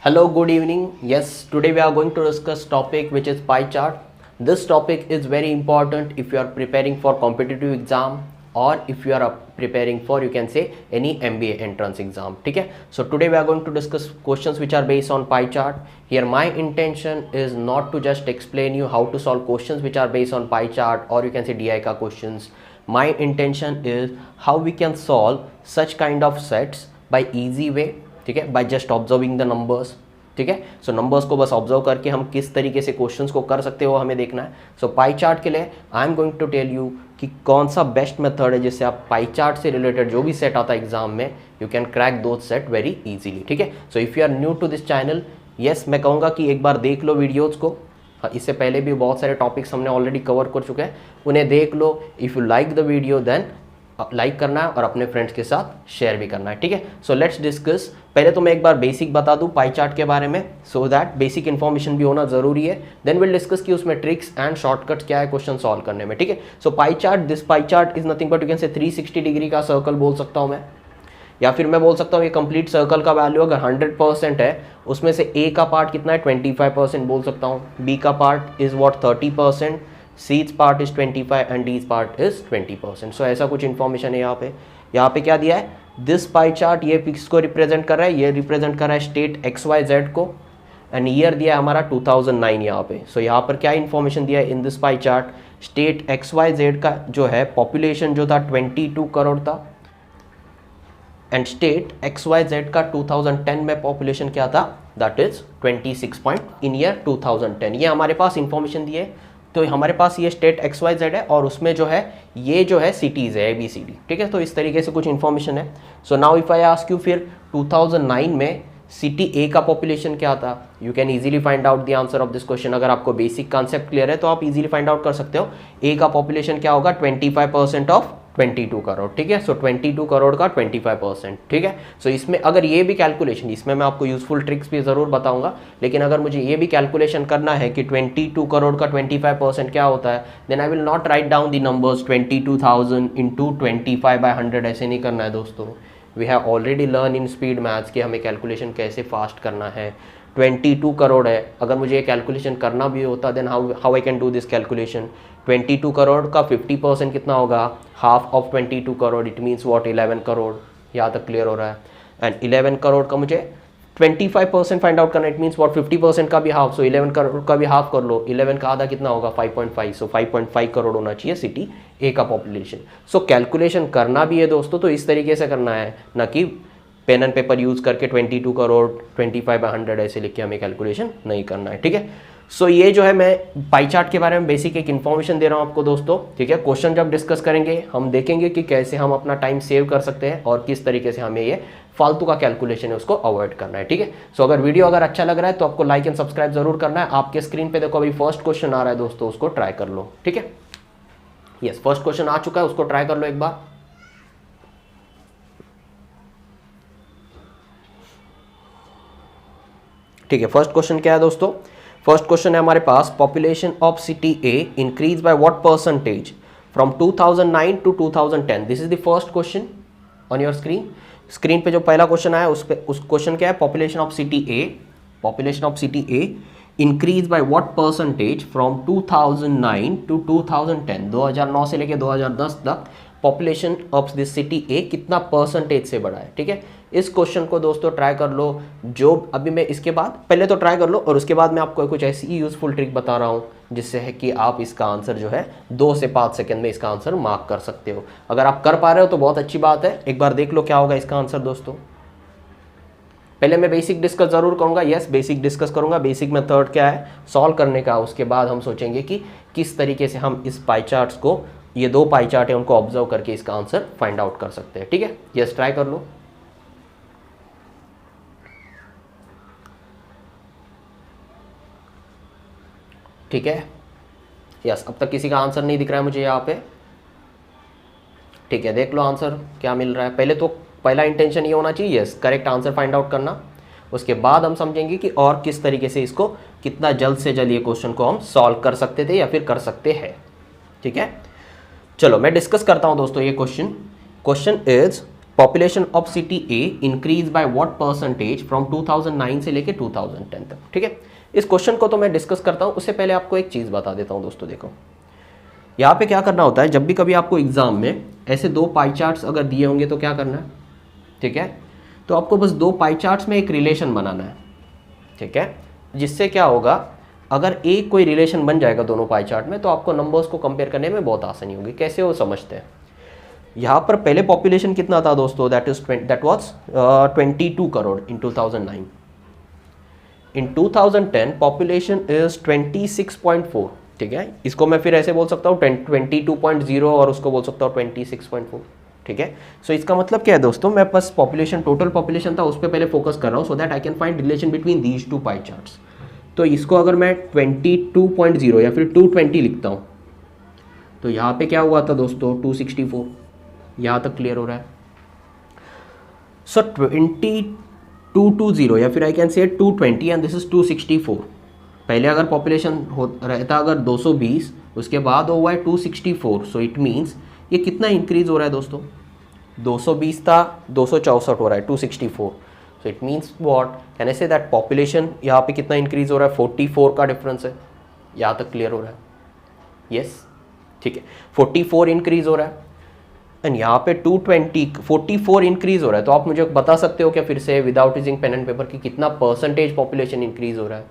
Hello, good evening. Yes, today we are going to discuss topic which is pie chart. This topic is very important if you are preparing for competitive exam or if you are preparing for, you can say, any MBA entrance exam. Okay? So today we are going to discuss questions which are based on pie chart. Here my intention is not to just explain you how to solve questions which are based on pie chart or you can say DICA questions. My intention is how we can solve such kind of sets by easy way, ठीक है, by just observing the numbers. ठीक है, सो numbers को बस observe करके हम किस तरीके से क्वेश्चंस को कर सकते हो हमें देखना है. सो पाई चार्ट के लिए I am going to tell you कि कौन सा बेस्ट मेथड है जिससे आप पाई चार्ट से रिलेटेड जो भी सेट आता है एग्जाम में you can crack those set very easily. ठीक है, so if you are new to this channel, yes मैं कहूँगा कि एक बार देख लो वीडियोज़ को. इससे पहले भी बहुत सारे टॉपिक्स हमने ऑलरेडी कवर कर चुके हैं, उन्हें देख लो. If you like the video then like करना है और अपने फ्रेंड्स के साथ शेयर भी करना है. ठीक है, सो लेट्स डिस्कस. पहले तो मैं एक बार बेसिक बता दूं पाई चार्ट के बारे में, सो दैट बेसिक इन्फॉर्मेशन भी होना जरूरी है. देन विल डिस्कस कि उसमें ट्रिक्स एंड शॉर्टकट्स क्या है क्वेश्चन सॉल्व करने में. ठीक है, so pie chart, this pie chart is nothing but you can say 360 degree का सर्कल बोल सकता हूं मैं, या फिर मैं बोल सकता हूँ ये कंप्लीट सर्कल का वैल्यू अगर 100% है उसमें से ए का पार्ट कितना है 25% बोल सकता हूँ, बी का part is what 30%, C's part is 25 and D's part is 20%. सो ऐसा कुछ इन्फॉर्मेशन है यहाँ पे क्या दिया है. दिस पाई चार्ट ये किसको रिप्रेजेंट कर रहा है, ये रिप्रेजेंट कर रहा है स्टेट XYZ को, एंड ईयर दिया है हमारा 2009 यहाँ पे. सो यहाँ पर क्या इन्फॉर्मेशन दिया है in this pie chart, state XYZ का जो है पॉपुलेशन जो था 22 करोड़ था, एंड स्टेट XYZ का 2010 में पॉपुलेशन क्या था, that is 26 point in year 2010. ये हमारे पास इन्फॉर्मेशन दी है. तो हमारे पास ये स्टेट XYZ है और उसमें जो है ये जो है सिटीज़ है ABCD. ठीक है, तो इस तरीके से कुछ इन्फॉर्मेशन है. So now if I ask you फिर 2009 में सिटी A का पॉपुलेशन क्या था, you can easily find out the answer of this question. अगर आपको बेसिक कॉन्सेप्ट क्लियर है तो आप इजीली फाइंड आउट कर सकते हो. A का पॉपुलेशन क्या होगा 25% ऑफ 22 करोड़. ठीक है, सो 22 करोड़ का 25%. ठीक है, सो इसमें अगर ये भी कैलकुलेशन, इसमें मैं आपको यूजफुल ट्रिक्स भी ज़रूर बताऊंगा, लेकिन अगर मुझे ये भी कैलकुलेशन करना है कि 22 करोड़ का 25% क्या होता है, then I will not write down the numbers 22,000 into 25/100. ऐसे नहीं करना है दोस्तों. We have already learn in speed maths कि हमें कैलकुलेशन कैसे फास्ट करना है. 22 करोड़ है, अगर मुझे ये कैलकुलेशन करना भी होता then how I can do this calculation. 22 crore का 50% कितना होगा, half of 22 crore, it means what 11 crore. यहाँ तक क्लियर हो रहा है. एंड 11 करोड़ का मुझे 25% फाइंड आउट करना, इट मीन्स वॉट 50% का भी हाफ. सो 11 करोड़ का भी हाफ कर लो, 11 का आधा कितना होगा 5.5. सो 5.5 करोड़ होना चाहिए सिटी ए का पॉपुलेशन. सो कैलकुलेशन करना भी है दोस्तों तो इस तरीके से करना है, ना कि पेन एंड पेपर यूज़ करके 22 करोड़ 25/100 ऐसे लिख के हमें कैलकुलेशन नहीं करना है. ठीक है, सो ये जो है मैं पाई चार्ट के बारे में बेसिक एक इन्फॉर्मेशन दे रहा हूँ आपको दोस्तों. ठीक है, क्वेश्चन जब डिस्कस करेंगे हम देखेंगे कि कैसे हम अपना टाइम सेव कर सकते हैं और किस तरीके से हमें ये फालतू का कैलकुलेशन है उसको अवॉइड करना है. ठीक है, सो अगर वीडियो अगर अच्छा लग रहा है तो आपको लाइक एंड सब्सक्राइब जरूर करना है. आपके स्क्रीन पे देखो अभी फर्स्ट क्वेश्चन आ रहा है दोस्तों, उसको ट्राई कर लो. ठीक है, यस फर्स्ट क्वेश्चन आ चुका है, उसको ट्राई कर लो एक बार. ठीक है, फर्स्ट क्वेश्चन क्या है दोस्तों, फर्स्ट क्वेश्चन है हमारे पास population of city A increase by what percentage from 2009 to 2010. This is the first question on your screen. Screen पे जो पहला क्वेश्चन आया उस क्वेश्चन क्या है, population of city A increase by what percentage from 2009 to 2010. 2009 से लेके 2010 तक population of this city A कितना परसेंटेज से बढ़ा है. ठीक है, इस क्वेश्चन को दोस्तों ट्राई कर लो. जो अभी मैं इसके बाद पहले तो ट्राई कर लो और उसके बाद मैं आपको कुछ ऐसी यूजफुल ट्रिक बता रहा हूँ जिससे है कि आप इसका आंसर जो है 2 से 5 सेकंड में इसका आंसर मार्क कर सकते हो. अगर आप कर पा रहे हो तो बहुत अच्छी बात है. एक बार देख लो क्या होगा इसका आंसर दोस्तों. पहले मैं बेसिक डिस्कस जरूर करूंगा. यस बेसिक डिस्कस करूंगा, बेसिक मेथड क्या है सॉल्व करने का. उसके बाद हम सोचेंगे कि किस तरीके से हम इस पाई चार्ट्स को, ये 2 पाई चार्ट है उनको ऑब्जर्व करके इसका आंसर फाइंड आउट कर सकते हैं. ठीक है, यस ट्राई कर लो. ठीक है, यस अब तक किसी का आंसर नहीं दिख रहा है मुझे यहाँ पे. ठीक है, देख लो आंसर क्या मिल रहा है. पहले तो पहला इंटेंशन ये होना चाहिए yes correct answer find out करना. उसके बाद हम समझेंगे कि और किस तरीके से इसको कितना जल्द से जल्द ये क्वेश्चन को हम सॉल्व कर सकते थे या फिर कर सकते हैं. ठीक है, चलो मैं डिस्कस करता हूं दोस्तों ये question. Question is population of city A increase by what percentage from 2009 से लेके 2010 तक। ठीक है, इस क्वेश्चन को तो मैं डिस्कस करता हूँ, उससे पहले आपको एक चीज़ बता देता हूँ दोस्तों। देखो यहाँ पे क्या करना होता है, जब भी कभी आपको एग्जाम में ऐसे दो पाई चार्ट्स अगर दिए होंगे तो क्या करना है, ठीक है, तो आपको बस दो पाई चार्ट्स में एक रिलेशन बनाना है। ठीक है, जिससे क्या होगा, अगर एक कोई रिलेशन बन जाएगा दोनों पाई चार्ट में तो आपको नंबर्स को कंपेयर करने में बहुत आसानी होगी। कैसे वो समझते हैं। यहाँ पर पहले पॉपुलेशन कितना था दोस्तों, that was 22 crore in 2009। In 2010 population is 26.4। ठीक है, इसको मैं फिर ऐसे बोल सकता हूँ 22.0 और उसको बोल सकता हूँ 26.4। ठीक है, सो इसका मतलब क्या है दोस्तों, मैं बस पॉपुलेशन, टोटल पॉपुलेशन था उस पर पहले फोकस कर रहा हूँ, so that I can find relation between these two pie charts. तो इसको अगर मैं 22.0 या फिर 220 लिखता हूँ तो यहाँ पे क्या हुआ था दोस्तों, 264। यहाँ तक क्लियर हो रहा है। सो 2220 या फिर आई कैन से 220 एंड दिस इज 264। पहले अगर पॉपुलेशन रहता अगर 220, उसके बाद हुआ है 264। सो इट मीन्स ये कितना इंक्रीज हो रहा है दोस्तों, 220 था 264 हो रहा है 264। सो it means what can I say that population यहाँ पे कितना इंक्रीज हो रहा है, 44 का डिफरेंस है। यहाँ तक क्लियर हो रहा है, यस ठीक है, 44 इंक्रीज हो रहा है एंड यहाँ पे 220 44 इंक्रीज हो रहा है। तो आप मुझे बता सकते हो क्या फिर से without using pen and paper कि कितना परसेंटेज पॉपुलेशन इंक्रीज हो रहा है।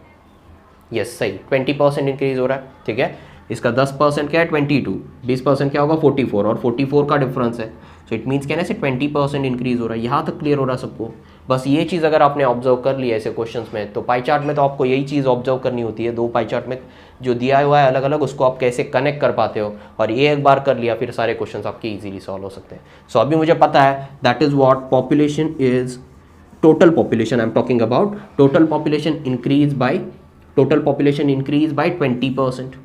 यस सही, 20% इंक्रीज हो रहा है। ठीक है, इसका 10% क्या है 22, 20% क्या होगा 44 और 44 का डिफरेंस है। सो इट मीन्स कहने से 20% इंक्रीज हो रहा है। यहाँ तक क्लियर हो रहा है सबको। बस ये चीज़ अगर आपने ऑब्जर्व कर लिया ऐसे क्वेश्चंस में, तो पाई चार्ट में तो आपको यही चीज़ ऑब्जर्व करनी होती है। दो पाई चार्ट में जो दिया हुआ है अलग अलग, उसको आप कैसे कनेक्ट कर पाते हो, और ये एक बार कर लिया फिर सारे क्वेश्चंस आपके इजीली सॉल्व हो सकते हैं। सो अभी मुझे पता है that is what population is, total population I am talking about, total population increase by 20%।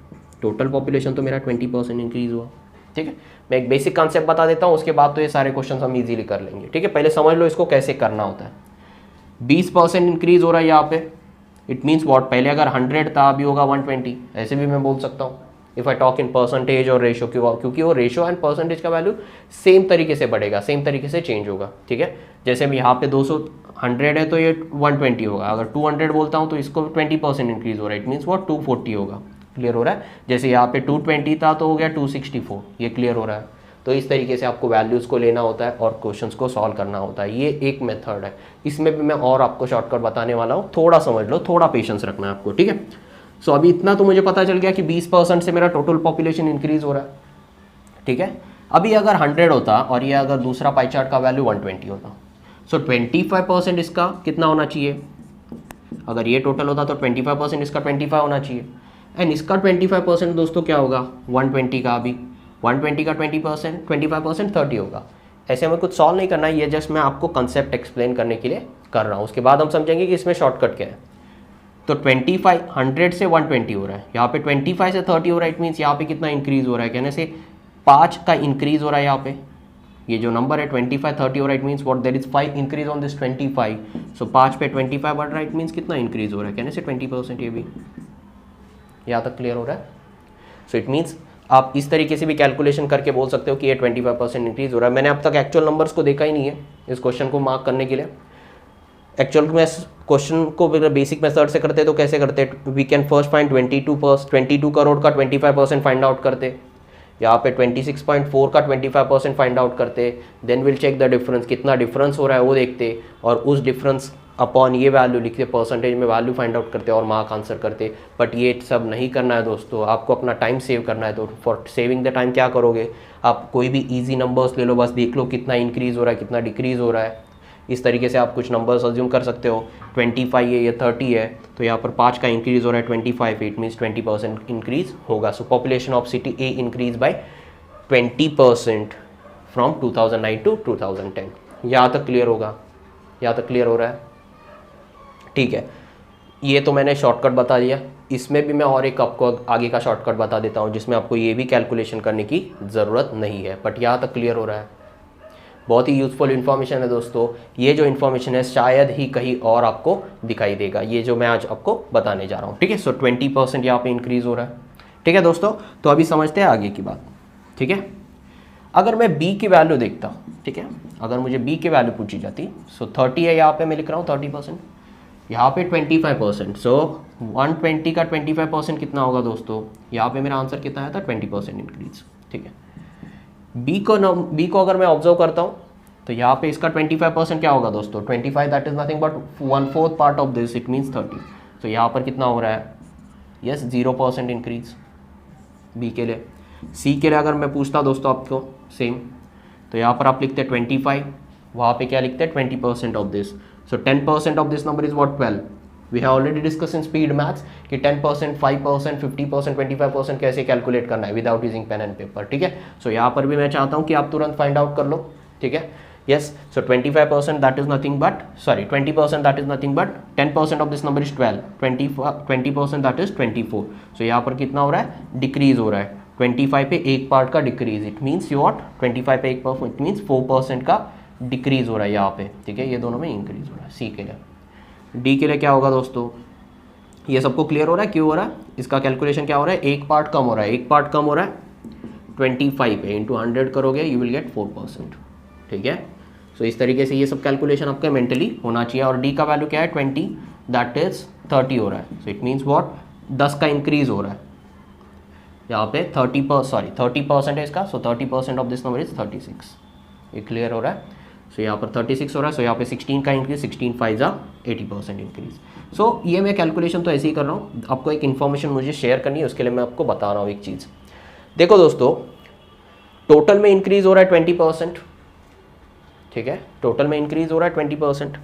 Total population तो मेरा 20% इंक्रीज हुआ। ठीक है, मैं एक बेसिक कॉन्सेप्ट बता देता हूँ, उसके बाद तो ये सारे क्वेश्चन हम इजीली कर लेंगे। ठीक है, पहले समझ लो इसको कैसे करना होता है। 20% इंक्रीज हो रहा है यहाँ पे, इट मीन्स व्हाट, पहले अगर 100 था अभी होगा 120, ऐसे भी मैं बोल सकता हूँ if I talk in percentage और रेशो, क्योंकि वो रेशो एंड परसेंटेज का वैल्यू सेम तरीके से बढ़ेगा, सेम तरीके से चेंज होगा। ठीक है, जैसे मैं यहाँ पे 100 है तो ये 120 होगा, अगर 200 बोलता हूँ तो इसको 20% इंक्रीज हो रहा है, इट मीन्स वो 240 होगा। क्लियर हो रहा है, जैसे यहाँ पे 220 था तो हो गया 264, ये क्लियर हो रहा है। तो इस तरीके से आपको वैल्यूज़ को लेना होता है और क्वेश्चंस को सॉल्व करना होता है। ये एक मेथड है, इसमें भी मैं और आपको शॉर्टकट बताने वाला हूँ, थोड़ा समझ लो, थोड़ा पेशेंस रखना है आपको। ठीक है, सो अभी इतना तो मुझे पता चल गया कि 20% से मेरा टोटल पॉपुलेशन इंक्रीज हो रहा है। ठीक है, अभी अगर 100 होता और ये अगर दूसरा पाई चार्ट का वैल्यू 120 होता, सो 25% इसका कितना होना चाहिए, अगर ये टोटल होता तो 25% इसका 25 होना चाहिए, एंड इसका 25% दोस्तों क्या होगा 120 का, अभी 120 का 20%, 25% 30 होगा। ऐसे हमें कुछ सॉल्व नहीं करना है, ये जस्ट मैं आपको कंसेप्ट एक्सप्लेन करने के लिए कर रहा हूँ, उसके बाद हम समझेंगे कि इसमें शॉर्टकट क्या है। तो 25 100 से 120 हो रहा है, यहाँ पे 25 से 30 हो रहा है, इट मीन्स यहाँ पे कितना इंक्रीज हो रहा है, कहने से 5 का इंक्रीज हो रहा है। यहाँ पे ये जो नंबर है 25 30 हो रहा है, it means what, there is 5 increase on this 25। So 5 पे 25 बढ़ रहा है, इट मीन्स कितना इंक्रीज हो रहा है, कहने से 20%। ये भी यहाँ तक क्लियर हो रहा है। सो इट मीन्स आप इस तरीके से भी कैलकुलेशन करके बोल सकते हो कि ये 25% इंक्रीज हो रहा है। मैंने अब तक एक्चुअल नंबर्स को देखा ही नहीं है इस क्वेश्चन को मार्क करने के लिए। एक्चुअल में क्वेश्चन को बेसिक मेथड से करते तो कैसे करते, we can first find 22 crore का 25% फाइंड आउट करते, यहाँ पे 26.4 का 25% फाइंड आउट करते, then will check the difference, कितना डिफरेंस हो रहा है वो देखते, और उस डिफरेंस अपॉन ये वैल्यू लिखते, परसेंटेज में वैल्यू फाइंड आउट करते और मार्क आंसर करते। बट ये सब नहीं करना है दोस्तों, आपको अपना टाइम सेव करना है। तो फॉर सेविंग द टाइम क्या करोगे, आप कोई भी ईजी नंबर्स ले लो, बस देख लो कितना इंक्रीज हो रहा है कितना डिक्रीज हो रहा है। इस तरीके से आप कुछ नंबर्स अज्यूम कर सकते हो, 25 है या 30 है, तो यहाँ पर 5 का इंक्रीज हो रहा है 25, इट मीन्स 20% इंक्रीज होगा। So population of city A increase by 20% from 2009 to 2010। यहाँ तक क्लियर होगा, यहाँ तक क्लियर हो रहा है। ठीक है, ये तो मैंने शॉर्टकट बता दिया, इसमें भी मैं और एक आपको आगे का शॉर्टकट बता देता हूँ जिसमें आपको ये भी कैलकुलेशन करने की ज़रूरत नहीं है, बट यहाँ तक क्लियर हो रहा है। बहुत ही यूज़फुल इन्फॉर्मेशन है दोस्तों, ये जो इन्फॉर्मेशन है शायद ही कहीं और आपको दिखाई देगा, ये जो मैं आज आपको बताने जा रहा हूँ। ठीक है, सो 20% यहाँ पे इंक्रीज़ हो रहा है। ठीक है दोस्तों, तो अभी समझते हैं आगे की बात। ठीक है, अगर मैं b की वैल्यू देखता, ठीक है, अगर मुझे b की वैल्यू पूछी जाती, सो 30 है यहाँ पे, मैं लिख रहा हूँ 30%, यहाँ पे 25%, सो 120 का 25% कितना होगा दोस्तों, यहाँ पे मेरा आंसर कितना है था 20% इंक्रीज, ठीक है। बी को अगर मैं ऑब्जर्व करता हूँ तो यहाँ पे इसका 25% क्या होगा दोस्तों, 25 that is nothing but 1/4 part of this, it means 30, तो यहाँ पर कितना हो रहा है, यस 0% इंक्रीज बी के लिए। सी के लिए अगर मैं पूछता दोस्तों आपको सेम, तो यहाँ पर आप लिखते हैं 25, वहाँ पे क्या लिखते हैं 20% of this, so 10% of this number is what 12। We have already discuss in speed maths कि 10%, 5%, 50%, 25% कैसे कैलकुलेट करना है without using pen and paper, ठीक है। सो यहाँ पर भी मैं चाहता हूँ कि आप तुरंत फाइंड आउट कर लो, ठीक है। Yes, so 25% that is nothing but, sorry 20% that is nothing but 10% of this number is 12, 20% that is 24, सो यहाँ पर कितना हो रहा है, डिक्रीज हो रहा है, 25 पे एक पार्ट का डिक्रीज, इट मीन्स व्हाट 25 पे एक पार्ट, इट मीन्स 4% का डिक्रीज हो रहा है यहाँ पे, ठीक है। ये दोनों में इंक्रीज हो रहा है। सी के लिए, डी के लिए क्या होगा दोस्तों, ये सबको क्लियर हो रहा है क्यों हो रहा है, इसका कैलकुलेशन क्या हो रहा है, एक पार्ट कम हो रहा है, एक पार्ट कम हो रहा है 25 पे इंटू 100 करोगे यू विल गेट 4%, ठीक है। सो इस तरीके से ये सब कैलकुलेशन आपका मेंटली होना चाहिए। और डी का वैल्यू क्या है 20 दैट इज 30 हो रहा है, सो इट मीन्स व्हाट 10 का इंक्रीज हो रहा है यहाँ पे 30% है इसका, सो 30% ऑफ दिस नंबर इज 36, ये क्लियर हो रहा है। सो यहाँ पर 36 हो रहा है, सो यहाँ पे 16 का इंक्रीज, 16 5 80% इंक्रीज। सो ये मैं कैलकुलेशन तो ऐसे ही कर रहा हूँ, आपको एक इन्फॉर्मेशन मुझे शेयर करनी है, उसके लिए मैं आपको बता रहा हूँ एक चीज़। देखो दोस्तों, टोटल में इंक्रीज हो रहा है 20%, ठीक है, टोटल में इंक्रीज हो रहा है 20%।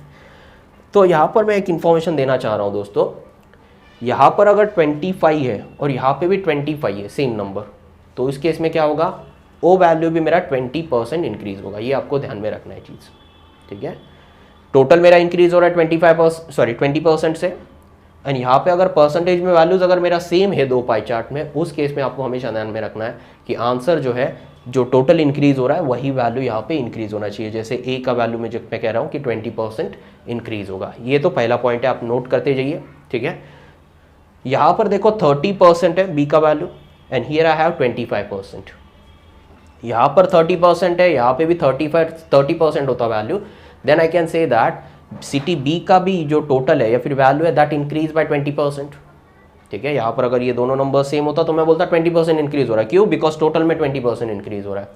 तो यहाँ पर मैं एक इन्फॉर्मेशन देना चाह रहा हूँ दोस्तों, यहाँ पर अगर 25 है और यहाँ पे भी 25 है सेम नंबर, तो इस केस में क्या होगा, ओ वैल्यू भी मेरा 20% इंक्रीज होगा, ये आपको ध्यान में रखना है चीज़, ठीक है। टोटल मेरा इंक्रीज हो रहा है 20% से, एंड यहाँ पे अगर परसेंटेज में वैल्यूज अगर मेरा सेम है दो पाई चार्ट में, उस केस में आपको हमेशा ध्यान में रखना है कि आंसर जो है, जो टोटल इंक्रीज हो रहा है वही वैल्यू यहाँ पे इंक्रीज होना चाहिए। जैसे ए का वैल्यू में जो मैं कह रहा हूँ कि 20% इंक्रीज होगा, ये तो पहला पॉइंट है, आप नोट करते जाइए, ठीक है। यहाँ पर देखो 30% है बी का value, and here I have 25%, यहाँ पर 30% है, यहाँ पे भी 30% होता value, then I can say that city B का भी जो टोटल है या फिर वैल्यू है दैट इंक्रीज बाय 20%, ठीक है। यहाँ पर अगर ये दोनों नंबर सेम होता तो मैं बोलता 20% इंक्रीज हो रहा है, क्यों, बिकॉज टोटल में 20% इंक्रीज हो रहा है,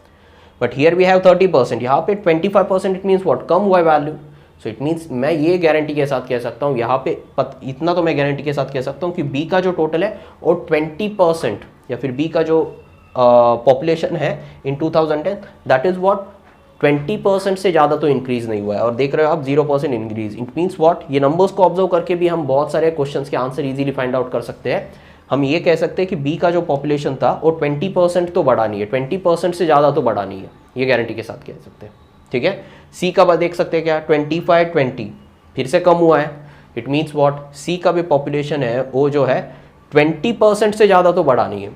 बट हियर वी हैव 30%, यहाँ पे 25%, इट मीन्स व्हाट, कम हुआ है वैल्यू। सो इट मीन्स मैं ये गारंटी के साथ कह सकता हूँ यहाँ पे इतना तो मैं गारंटी के साथ कह सकता हूँ कि बी का जो टोटल है और 20% या फिर बी का जो पॉपुलेशन है इन 2010 दैट इज व्हाट 20% से ज़्यादा तो इंक्रीज नहीं हुआ है, और देख रहे हो आप 0% इंक्रीज, इट मीन्स व्हाट, ये नंबर्स को ऑब्जर्व करके भी हम बहुत सारे क्वेश्चंस के आंसर इजीली फाइंड आउट कर सकते हैं। हम ये कह सकते हैं कि बी का जो पॉपुलेशन था वो 20% तो बढ़ा नहीं है, 20% से ज़्यादा तो बढ़ा नहीं है, ये गारंटी के साथ कह सकते हैं, ठीक है। सी का देख सकते हैं क्या, 25-20 फिर से कम हुआ है, इट मीन्स व्हाट, सी का भी पॉपुलेशन है वो जो है 20% से ज़्यादा तो बढ़ा नहीं है।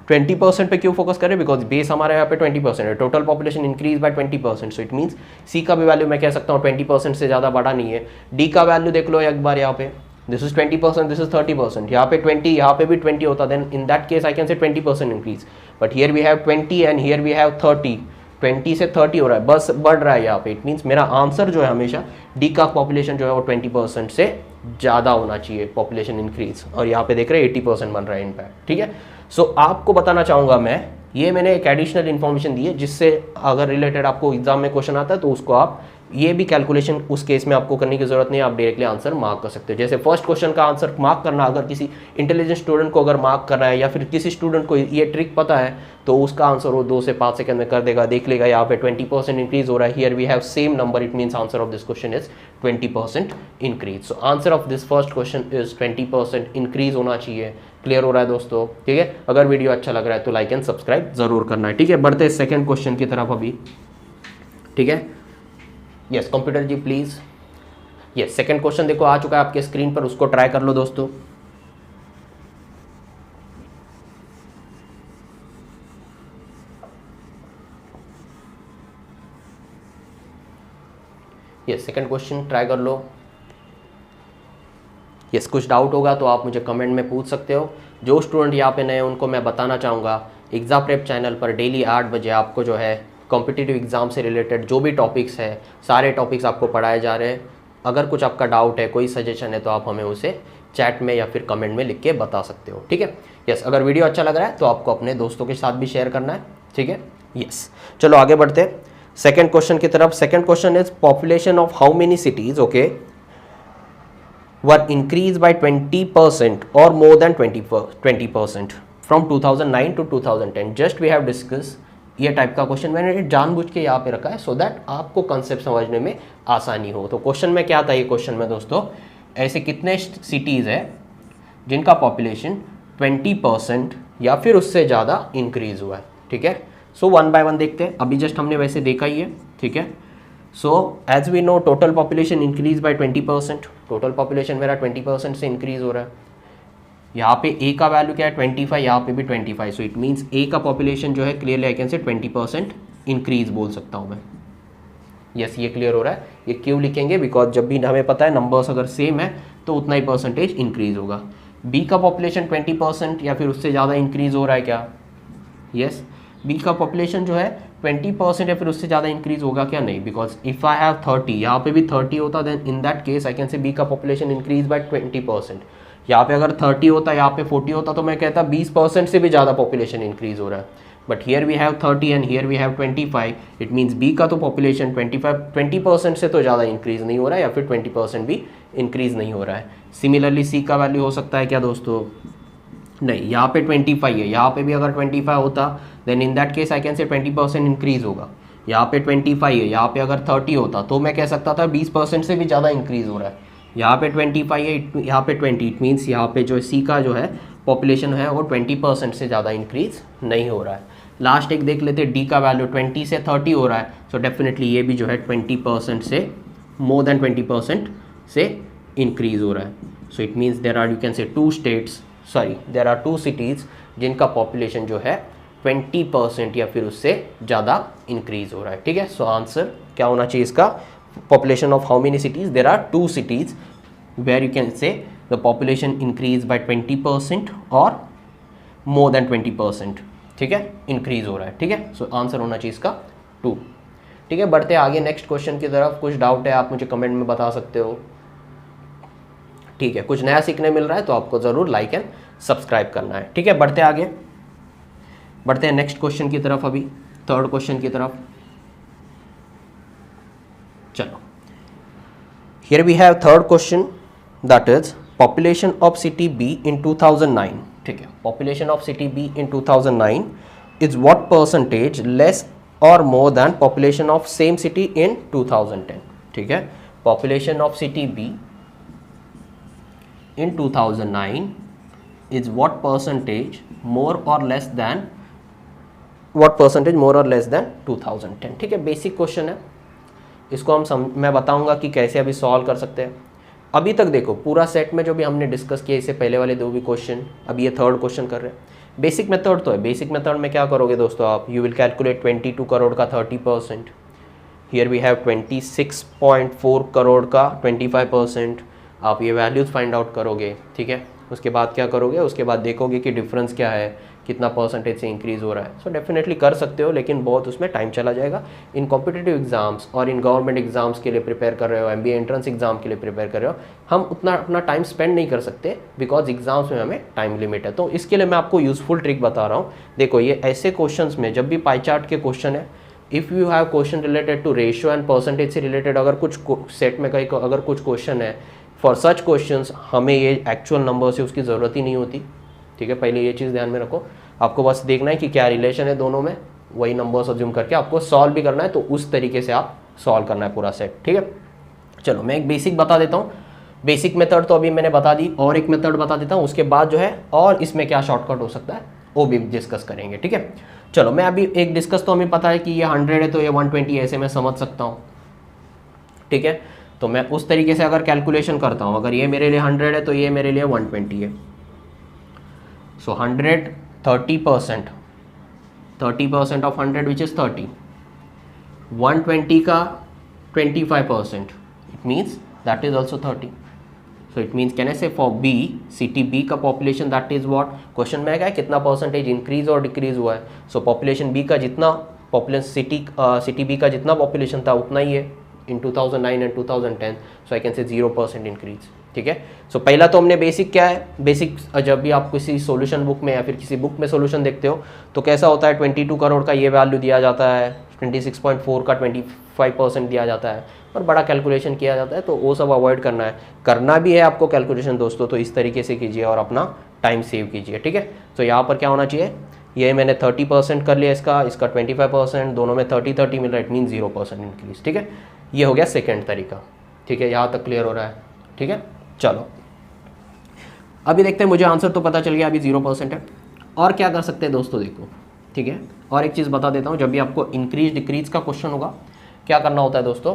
20% पे क्यों फोकस करें, बिकॉज बेस हमारे यहाँ पे 20% है, total population increase by 20%, so it means C का भी वैल्यू मैं कह सकता हूँ 20% से ज़्यादा बढ़ा नहीं है। डी का वैल्यू देख लो एक बार, यहाँ पे दिस इज 20%, दिस इज 30%, यहाँ पे 20, यहाँ पे भी 20 होता, then in that case I can say 20% increase, but here we have 20 and here we have 30, 20 से 30 हो रहा है, बस बढ़ रहा है यहाँ पे, इट मीन्स मेरा आंसर जो है हमेशा डी का पॉपुलेशन जो है वो 20% से ज़्यादा होना चाहिए पॉपुलेशन इंक्रीज, और यहाँ पे देख रहे हैं 80% बन रहा है इनफैक्ट, ठीक है। सो आपको बताना चाहूँगा मैं, ये मैंने एक एडिशनल इन्फॉर्मेशन दी है जिससे अगर रिलेटेड आपको एग्जाम में क्वेश्चन आता है तो उसको आप ये भी कैलकुलेशन उस केस में आपको करने की जरूरत नहीं है, आप डायरेक्टली आंसर मार्क कर सकते हो। जैसे फर्स्ट क्वेश्चन का आंसर मार्क करना, अगर किसी इंटेलिजेंट स्टूडेंट को अगर मार्क करना है या फिर किसी स्टूडेंट को ये ट्रिक पता है तो उसका आंसर वो 2 से 5 सेकंड में कर देगा, देख लेगा यहाँ पे 20% इंक्रीज हो रहा है, here we have same number, it means answer of this question is 20% increase. So answer of this first question is 20% increase होना चाहिए। क्लियर हो रहा है दोस्तों, ठीक है। अगर वीडियो अच्छा लग रहा है तो लाइक एंड सब्सक्राइब जरूर करना है, ठीक है। बढ़ते हैं सेकंड क्वेश्चन की तरफ अभी, ठीक है। Yes computer ji please, yes second question देखो आ चुका है आपके स्क्रीन पर, उसको ट्राई कर लो दोस्तों। यस सेकंड क्वेश्चन ट्राई कर लो। यस कुछ डाउट होगा तो आप मुझे कमेंट में पूछ सकते हो। जो स्टूडेंट यहाँ पे नए उनको मैं बताना चाहूँगा एग्ज़ाम प्रेप चैनल पर डेली 8 बजे आपको जो है कॉम्पिटिटिव एग्ज़ाम से रिलेटेड जो भी टॉपिक्स है सारे टॉपिक्स आपको पढ़ाए जा रहे हैं। अगर कुछ आपका डाउट है, कोई सजेशन है, तो आप हमें उसे चैट में या फिर कमेंट में लिख के बता सकते हो, ठीक है। यस, अगर वीडियो अच्छा लग रहा है तो आपको अपने दोस्तों के साथ भी शेयर करना है, ठीक है। यस, चलो आगे बढ़ते हैं सेकंड क्वेश्चन की तरफ। Second question is population of how many cities okay were increase by 20% और more than 20% from 2009 to 2010। Just we have discuss ये टाइप का क्वेश्चन मैंने जानबूझ के यहाँ पे रखा है सो दैट आपको कंसेप्ट समझने में आसानी हो। तो क्वेश्चन में क्या था, ये क्वेश्चन में दोस्तों ऐसे कितने सिटीज़ है जिनका पॉपुलेशन 20% या फिर उससे ज़्यादा इंक्रीज हुआ है, ठीक है। सो वन बाय वन देखते हैं, अभी जस्ट हमने वैसे देखा ही है, ठीक है। So as we know total population increase by 20%, total population मेरा 20% से इंक्रीज हो रहा है। यहाँ पे ए का वैल्यू क्या है 25, यहाँ पे भी 25, सो इट मीन्स ए का पॉपुलेशन जो है clearly I can say 20% increase बोल सकता हूँ मैं। यस, ये क्लियर हो रहा है। ये क्यों लिखेंगे, बिकॉज जब भी हमें पता है नंबर्स अगर सेम है तो उतना ही परसेंटेज इंक्रीज होगा। बी का पॉपुलेशन 20% या फिर उससे ज़्यादा इंक्रीज हो रहा है क्या? यस, बी का पॉपुलेशन जो है 20% या फिर उससे ज़्यादा इंक्रीज होगा क्या? नहीं, बिकॉज इफ़ आई हैव 30, यहाँ पे भी 30 होता, then in that case I can say B का पॉपुलेशन इंक्रीज बाय 20%। यहाँ पे अगर 30 होता, यहाँ पे 40 होता, तो मैं कहता 20% से भी ज़्यादा पॉपुलेशन इंक्रीज हो रहा है। But here we have 30 and here we have 25, it means B का तो पॉपुलेशन 20% से तो ज़्यादा इंक्रीज नहीं हो रहा है या फिर 20% भी इंक्रीज नहीं हो रहा है। सिमिलरली सी का वैल्यू हो सकता है क्या दोस्तों? नहीं, यहाँ पे 25 है, यहाँ पे भी अगर 25 होता then in that case I can say 20% increase होगा। यहाँ पे 25 है, यहाँ पे अगर 30 होता तो मैं कह सकता था 20% से भी ज़्यादा इंक्रीज हो रहा है। यहाँ पे 25 है, यहाँ पे 20, इट मीन्स यहाँ पे जो सी का जो है पॉपुलेशन है वो 20% से ज़्यादा इंक्रीज नहीं हो रहा है। लास्ट एक देख लेते हैं, डी का वैल्यू 20 से 30 हो रहा है, सो डेफिनेटली ये भी जो है 20% से मोर देन 20% से इंक्रीज हो रहा है। So it means there are you can say there are two cities जिनका पॉपुलेशन जो है 20% या फिर उससे ज़्यादा इंक्रीज हो रहा है, ठीक है। सो आंसर क्या होना चाहिए इसका? Population of how many cities? There are two cities where you can say the population increase by 20% और मोर देन 20%, ठीक है, इंक्रीज हो रहा है, ठीक है। सो आंसर होना चाहिए इसका 2, ठीक है। बढ़ते आगे नेक्स्ट क्वेश्चन की तरफ। कुछ डाउट है आप मुझे कमेंट में बता सकते हो, ठीक है। कुछ नया सीखने मिल रहा है तो आपको ज़रूर लाइक एंड सब्सक्राइब करना है, ठीक है। बढ़ते आगे, बढ़ते हैं नेक्स्ट क्वेश्चन की तरफ, अभी थर्ड क्वेश्चन की तरफ। चलो, here we have third question that is population of city B in 2009, ठीक है। Population of city B in 2009 is what percentage less or more than population of same city in 2010, ठीक है। Population of city B in 2009 is what percentage more or less than 2010, ठीक है। Basic question है, इसको मैं बताऊंगा कि कैसे अभी सॉल्व कर सकते हैं। अभी तक देखो पूरा सेट में जो भी हमने डिस्कस किया, इससे पहले वाले दो भी क्वेश्चन, अभी ये थर्ड क्वेश्चन कर रहे हैं। बेसिक मेथड तो है, बेसिक मेथड में क्या करोगे दोस्तों आप? यू विल कैलकुलेट 22 करोड़ का 30%, हियर वी हैव 26.4 करोड़ का 25%। आप ये वैल्यूज़ फाइंड आउट करोगे, ठीक है। उसके बाद क्या करोगे? उसके बाद देखोगे कि डिफरेंस क्या है, कितना परसेंटेज से इंक्रीज़ हो रहा है। सो डेफिनेटली कर सकते हो, लेकिन बहुत उसमें टाइम चला जाएगा। इन कॉम्पिटिटिव एग्जाम्स और इन गवर्नमेंट एग्जाम्स के लिए प्रिपेयर कर रहे हो, MBA एंट्रेंस एग्जाम के लिए प्रिपेयर कर रहे हो, हम उतना अपना टाइम स्पेंड नहीं कर सकते बिकॉज एग्जाम्स में हमें टाइम लिमिट है। तो इसके लिए मैं आपको यूजफुल ट्रिक बता रहा हूँ। देखो, ये ऐसे क्वेश्चन में जब भी पाई चार्ट के क्वेश्चन है, if you have question related to ratio and percentage से रिलेटेड, अगर कुछ सेट में कहीं अगर कुछ क्वेश्चन है, फॉर सच क्वेश्चंस हमें ये एक्चुअल नंबर से उसकी ज़रूरत ही नहीं होती, ठीक है। पहले ये चीज़ ध्यान में रखो, आपको बस देखना है कि क्या रिलेशन है दोनों में, वही नंबर्स अज्यूम करके आपको सॉल्व भी करना है, तो उस तरीके से आप सॉल्व करना है पूरा सेट, ठीक है। चलो, मैं एक बेसिक बता देता हूँ। बेसिक मेथड तो अभी मैंने बता दी, और एक मेथड बता देता हूँ, उसके बाद जो है और इसमें क्या शॉर्टकट हो सकता है वो भी डिस्कस करेंगे, ठीक है। चलो, मैं अभी एक डिस्कस तो हमें पता है कि ये 100 है तो ये 120 ऐसे मैं समझ सकता हूँ, ठीक है। तो मैं उस तरीके से अगर कैलकुलेशन करता हूँ, अगर ये मेरे लिए 100 है तो ये मेरे लिए 120 है। सो 100 30% ऑफ 100 विच इज़ 30, 120 का 25%, it means that is also 30। So it means can I से फॉर बी, सिटी बी का population that is what, question में क्या है कितना परसेंटेज इंक्रीज और डिक्रीज हुआ है। सो पॉपुलेशन बी का जितना पॉपुलेशन सिटी बी का जितना पॉपुलेशन था उतना ही है इन 2009 एंड 2010, सो आई कैन से 0% इंक्रीज। ठीक है, सो पहला तो हमने बेसिक क्या है, बेसिक जब भी आप किसी सॉल्यूशन बुक में या फिर किसी बुक में सॉल्यूशन देखते हो तो कैसा होता है 22 करोड़ का ये वैल्यू दिया जाता है, 26.4 का 25% दिया जाता है और बड़ा कैलकुलेशन किया जाता है, तो वो सब अवॉइड करना है। करना भी है आपको कैलकुलेशन दोस्तों, तो इस तरीके से कीजिए और अपना टाइम सेव कीजिए। ठीक है, तो यहाँ पर क्या होना चाहिए, ये मैंने 30% कर लिया, इसका 25%, दोनों में 30-30 मिल रहा है, इट मीन 0% इंक्रीज। ठीक है, ये हो गया सेकेंड तरीका। ठीक है, यहाँ तक क्लियर हो रहा है। ठीक है, चलो अभी देखते हैं, मुझे आंसर तो पता चल गया अभी 0% है। और क्या कर सकते हैं दोस्तों, देखो ठीक है, और एक चीज़ बता देता हूँ, जब भी आपको इंक्रीज डिक्रीज का क्वेश्चन होगा क्या करना होता है दोस्तों,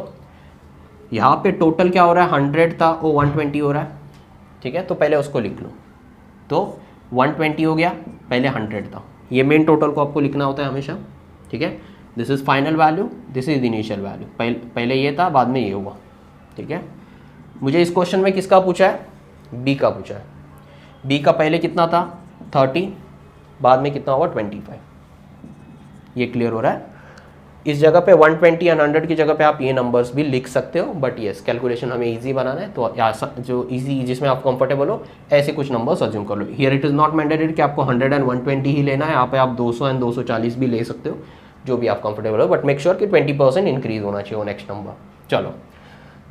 यहाँ पे टोटल क्या हो रहा है 100 था वो 120 हो रहा है। ठीक है, तो पहले उसको लिख लो, तो 120 हो गया, पहले 100 था, ये मेन टोटल को आपको लिखना होता है हमेशा। ठीक है, this is final value, this is initial value, पहले ये था बाद में ये हुआ। ठीक है, मुझे इस क्वेश्चन में किसका पूछा है, बी का पूछा है। बी का पहले कितना था 30, बाद में कितना हुआ 25। ये क्लियर हो रहा है। इस जगह पे 120 एंड 100 की जगह पे आप ये नंबर्स भी लिख सकते हो, बट यस कैलकुलेशन हमें इजी बनाना है, तो जो इजी जिसमें आप कंफर्टेबल हो ऐसे कुछ नंबर्स अज्यूम कर लो। Here it is not mandatory कि आपको 100 एंड 120 ही लेना है, यहाँ पे आप 200 एंड 240 भी ले सकते हो, जो भी आप कंफर्टेबल हो, बट मेक श्योर कि 20% इंक्रीज होना चाहिए वो नेक्स्ट नंबर। चलो,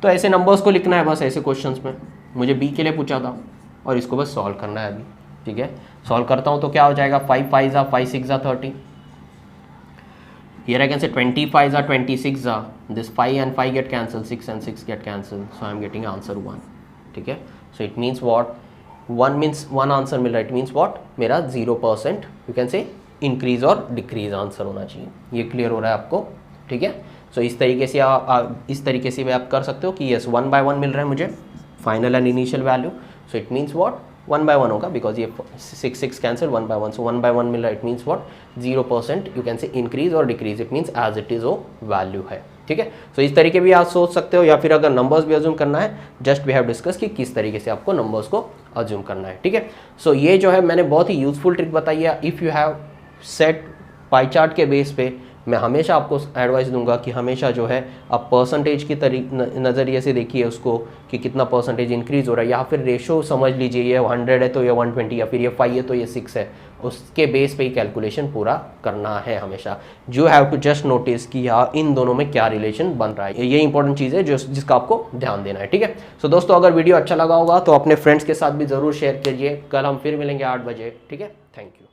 तो ऐसे नंबर्स को लिखना है बस ऐसे क्वेश्चंस में। मुझे बी के लिए पूछा था और इसको बस सॉल्व करना है अभी। ठीक है, सॉल्व करता हूँ तो क्या हो जाएगा, 5 5 ज़ा 5 6 ज़ा 30। Here I can say 25 are 26 are, this 5 and 5 get cancelled, 6 and 6 get cancelled, so I am getting answer 1. ठीक है, so it means what, 1 means 1 answer मिल रहा है, it means what, मेरा 0% you can say increase और decrease answer होना चाहिए। ये clear हो रहा है आपको। ठीक है, so इस तरीके से भी आप कर सकते हो कि yes 1 by 1 मिल रहा है मुझे final and initial value, so it means what 1 by 1 होगा, बिकॉज ये 6 6 कैंसिल 1 by 1, सो 1 by 1 मिल रहा है, it means what 0% you can say increase और decrease, it means as it is वो वैल्यू है। ठीक है, सो इस तरीके भी आप सोच सकते हो, या फिर अगर नंबर्स भी अज्यूम करना है, जस्ट वी हैव डिस्कस कि किस तरीके से आपको नंबर्स को अज्यूम करना है। ठीक है, सो ये जो है मैंने बहुत ही यूजफुल ट्रिक बताई है। If you have set pi chart के बेस पे मैं हमेशा आपको एडवाइस दूंगा कि हमेशा जो है आप परसेंटेज की नज़रिए से देखिए उसको कि कितना परसेंटेज इंक्रीज हो रहा है, या फिर रेशो समझ लीजिए ये 100 है तो ये 120, या फिर ये 5 है तो ये 6 है, उसके बेस पे ही कैलकुलेशन पूरा करना है हमेशा। You have to just notice कि यहाँ इन दोनों में क्या रिलेशन बन रहा है, ये इंपॉर्टेंट चीज़ है जिसका आपको ध्यान देना है। ठीक है, सो दोस्तों अगर वीडियो अच्छा लगा होगा तो अपने फ्रेंड्स के साथ भी ज़रूर शेयर कीजिए। कल हम फिर मिलेंगे 8 बजे। ठीक है, थैंक यू।